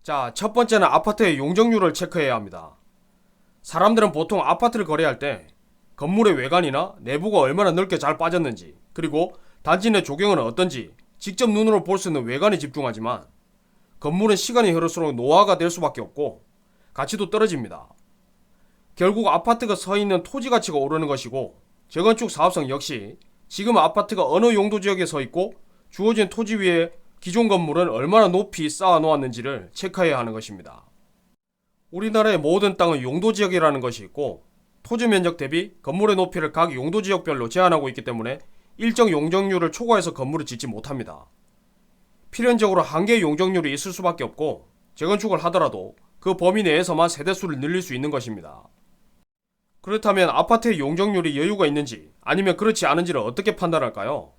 자, 첫 번째는 아파트의 용적률을 체크해야 합니다. 사람들은 보통 아파트를 거래할 때 건물의 외관이나 내부가 얼마나 넓게 잘 빠졌는지, 그리고 단지 내 조경은 어떤지 직접 눈으로 볼 수 있는 외관에 집중하지만 건물은 시간이 흐를수록 노화가 될 수밖에 없고 가치도 떨어집니다. 결국 아파트가 서 있는 토지 가치가 오르는 것이고, 재건축 사업성 역시 지금 아파트가 어느 용도 지역에 서 있고 주어진 토지 위에 기존 건물은 얼마나 높이 쌓아 놓았는지를 체크해야 하는 것입니다. 우리나라의 모든 땅은 용도 지역이라는 것이 있고, 토지 면적 대비 건물의 높이를 각 용도 지역별로 제한하고 있기 때문에 일정 용적률을 초과해서 건물을 짓지 못합니다. 필연적으로 한계의 용적률이 있을 수밖에 없고, 재건축을 하더라도 그 범위 내에서만 세대수를 늘릴 수 있는 것입니다. 그렇다면 아파트의 용적률이 여유가 있는지 아니면 그렇지 않은지를 어떻게 판단할까요?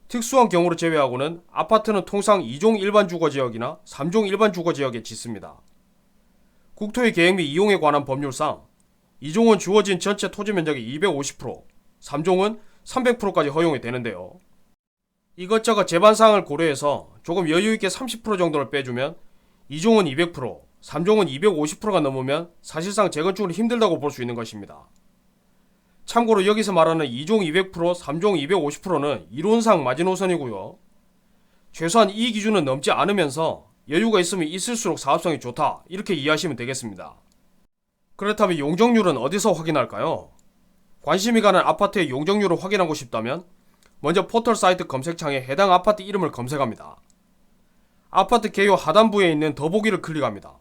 특수한 경우를 제외하고는 아파트는 통상 2종 일반 주거지역이나 3종 일반 주거지역에 짓습니다. 국토의 계획 및 이용에 관한 법률상 2종은 주어진 전체 토지 면적의 250%, 3종은 300%까지 허용이 되는데요. 이것저것 제반사항을 고려해서 조금 여유있게 30% 정도를 빼주면 2종은 200%, 3종은 250%가 넘으면 사실상 재건축은 힘들다고 볼 수 있는 것입니다. 참고로 여기서 말하는 2종 200%, 3종 250%는 이론상 마지노선이고요. 최소한 이 기준은 넘지 않으면서 여유가 있으면 있을수록 사업성이 좋다, 이렇게 이해하시면 되겠습니다. 그렇다면 용적률은 어디서 확인할까요? 관심이 가는 아파트의 용적률을 확인하고 싶다면 먼저 포털 사이트 검색창에 해당 아파트 이름을 검색합니다. 아파트 개요 하단부에 있는 더보기를 클릭합니다.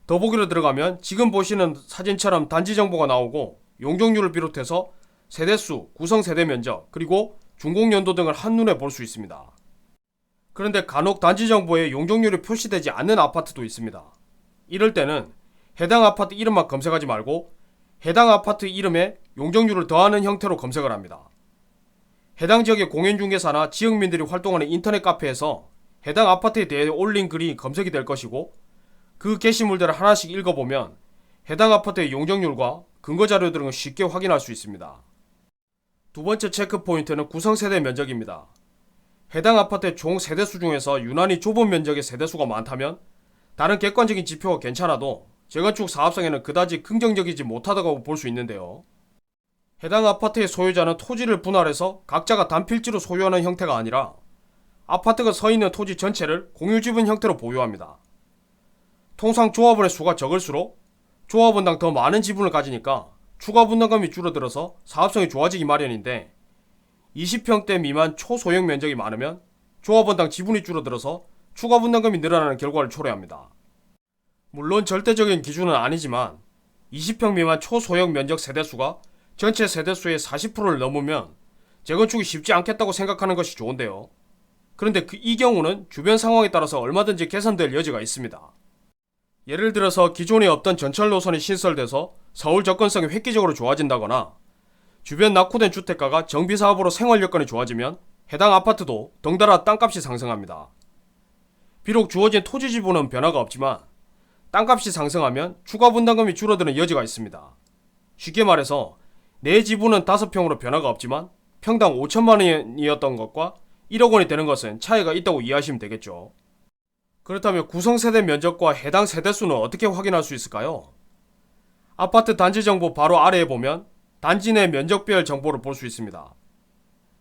더보기로 들어가면 지금 보시는 사진처럼 단지 정보가 나오고, 용적률을 비롯해서 세대수, 구성 세대 면적, 그리고 준공연도 등을 한눈에 볼 수 있습니다. 그런데 간혹 단지 정보에 용적률이 표시되지 않는 아파트도 있습니다. 이럴 때는 해당 아파트 이름만 검색하지 말고 해당 아파트 이름에 용적률을 더하는 형태로 검색을 합니다. 해당 지역의 공인중개사나 지역민들이 활동하는 인터넷 카페에서 해당 아파트에 대해 올린 글이 검색이 될 것이고, 그 게시물들을 하나씩 읽어보면 해당 아파트의 용적률과 근거자료 등을 쉽게 확인할 수 있습니다. 두 번째 체크 포인트는 구성세대 면적입니다. 해당 아파트의 총 세대수 중에서 유난히 좁은 면적의 세대수가 많다면 다른 객관적인 지표가 괜찮아도 재건축 사업성에는 그다지 긍정적이지 못하다고 볼 수 있는데요. 해당 아파트의 소유자는 토지를 분할해서 각자가 단필지로 소유하는 형태가 아니라 아파트가 서 있는 토지 전체를 공유지분 형태로 보유합니다. 통상 조합원의 수가 적을수록 조합원당 더 많은 지분을 가지니까 추가 분담금이 줄어들어서 사업성이 좋아지기 마련인데, 20평대 미만 초소형 면적이 많으면 조합원당 지분이 줄어들어서 추가 분담금이 늘어나는 결과를 초래합니다. 물론 절대적인 기준은 아니지만 20평 미만 초소형 면적 세대수가 전체 세대수의 40%를 넘으면 재건축이 쉽지 않겠다고 생각하는 것이 좋은데요. 그런데 이 경우는 주변 상황에 따라서 얼마든지 개선될 여지가 있습니다. 예를 들어서 기존에 없던 전철 노선이 신설돼서 서울 접근성이 획기적으로 좋아진다거나, 주변 낙후된 주택가가 정비사업으로 생활 여건이 좋아지면 해당 아파트도 덩달아 땅값이 상승합니다. 비록 주어진 토지 지분은 변화가 없지만 땅값이 상승하면 추가 분담금이 줄어드는 여지가 있습니다. 쉽게 말해서 내 지분은 5평으로 변화가 없지만 평당 5천만 원이었던 것과 1억 원이 되는 것은 차이가 있다고 이해하시면 되겠죠. 그렇다면 구성세대 면적과 해당 세대수는 어떻게 확인할 수 있을까요? 아파트 단지 정보 바로 아래에 보면 단지 내 면적별 정보를 볼 수 있습니다.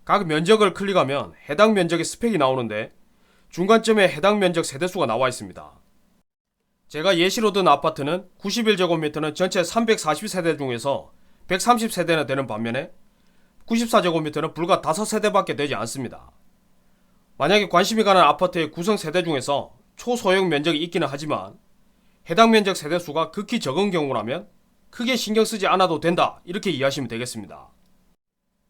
각 면적을 클릭하면 해당 면적의 스펙이 나오는데 중간점에 해당 면적 세대수가 나와 있습니다. 제가 예시로 든 아파트는 91제곱미터는 전체 340세대 중에서 130세대나 되는 반면에 94제곱미터는 불과 5세대밖에 되지 않습니다. 만약에 관심이 가는 아파트의 구성 세대 중에서 초소형 면적이 있기는 하지만 해당 면적 세대수가 극히 적은 경우라면 크게 신경 쓰지 않아도 된다, 이렇게 이해하시면 되겠습니다.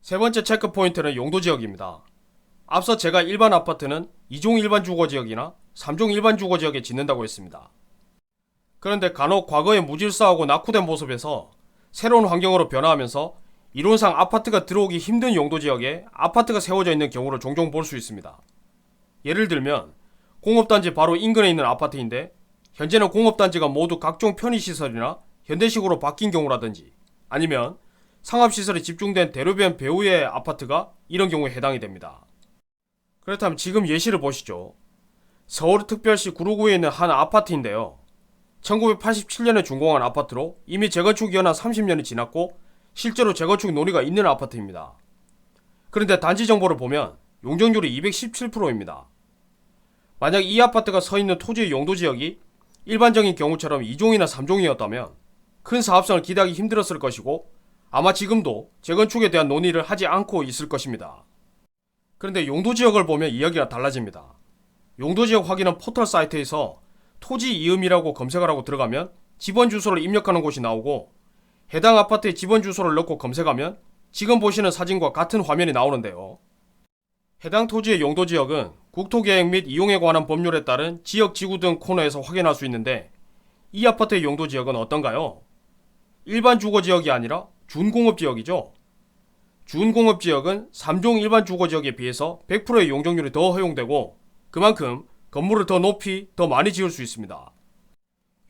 세 번째 체크 포인트는 용도지역입니다. 앞서 제가 일반 아파트는 2종 일반 주거지역이나 3종 일반 주거지역에 짓는다고 했습니다. 그런데 간혹 과거에 무질서하고 낙후된 모습에서 새로운 환경으로 변화하면서 이론상 아파트가 들어오기 힘든 용도지역에 아파트가 세워져 있는 경우를 종종 볼 수 있습니다. 예를 들면 공업단지 바로 인근에 있는 아파트인데 현재는 공업단지가 모두 각종 편의시설이나 현대식으로 바뀐 경우라든지, 아니면 상업시설이 집중된 대로변 배후의 아파트가 이런 경우에 해당이 됩니다. 그렇다면 지금 예시를 보시죠. 서울특별시 구로구에 있는 한 아파트인데요. 1987년에 준공한 아파트로 이미 재건축이 연한 30년이 지났고 실제로 재건축 논의가 있는 아파트입니다. 그런데 단지 정보를 보면 용적률이 217%입니다. 만약 이 아파트가 서 있는 토지의 용도 지역이 일반적인 경우처럼 2종이나 3종이었다면 큰 사업성을 기대하기 힘들었을 것이고 아마 지금도 재건축에 대한 논의를 하지 않고 있을 것입니다. 그런데 용도 지역을 보면 이야기가 달라집니다. 용도 지역 확인은 포털 사이트에서 토지 이음이라고 검색을 하고 들어가면 집원 주소를 입력하는 곳이 나오고 해당 아파트의 집원 주소를 넣고 검색하면 지금 보시는 사진과 같은 화면이 나오는데요. 해당 토지의 용도 지역은 국토계획 및 이용에 관한 법률에 따른 지역 지구 등 코너에서 확인할 수 있는데 이 아파트의 용도 지역은 어떤가요? 일반 주거 지역이 아니라 준공업 지역이죠. 준공업 지역은 3종 일반 주거 지역에 비해서 100%의 용적률이 더 허용되고 그만큼 건물을 더 높이 더 많이 지을 수 있습니다.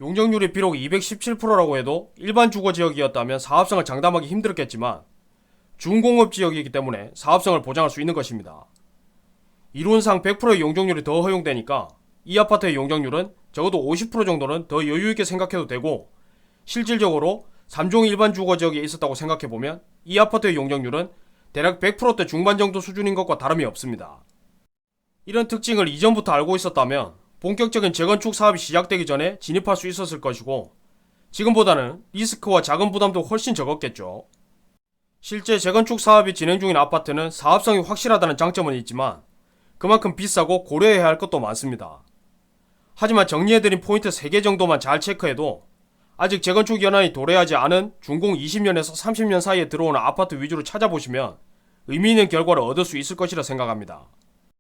용적률이 비록 217%라고 해도 일반 주거 지역이었다면 사업성을 장담하기 힘들었겠지만 준공업 지역이기 때문에 사업성을 보장할 수 있는 것입니다. 이론상 100%의 용적률이 더 허용되니까 이 아파트의 용적률은 적어도 50% 정도는 더 여유있게 생각해도 되고 실질적으로 3종 일반 주거 지역에 있었다고 생각해보면 이 아파트의 용적률은 대략 100%대 중반 정도 수준인 것과 다름이 없습니다. 이런 특징을 이전부터 알고 있었다면 본격적인 재건축 사업이 시작되기 전에 진입할 수 있었을 것이고 지금보다는 리스크와 자금 부담도 훨씬 적었겠죠. 실제 재건축 사업이 진행 중인 아파트는 사업성이 확실하다는 장점은 있지만 그만큼 비싸고 고려해야 할 것도 많습니다. 하지만 정리해드린 포인트 3개 정도만 잘 체크해도 아직 재건축 연한이 도래하지 않은 준공 20년에서 30년 사이에 들어오는 아파트 위주로 찾아보시면 의미 있는 결과를 얻을 수 있을 것이라 생각합니다.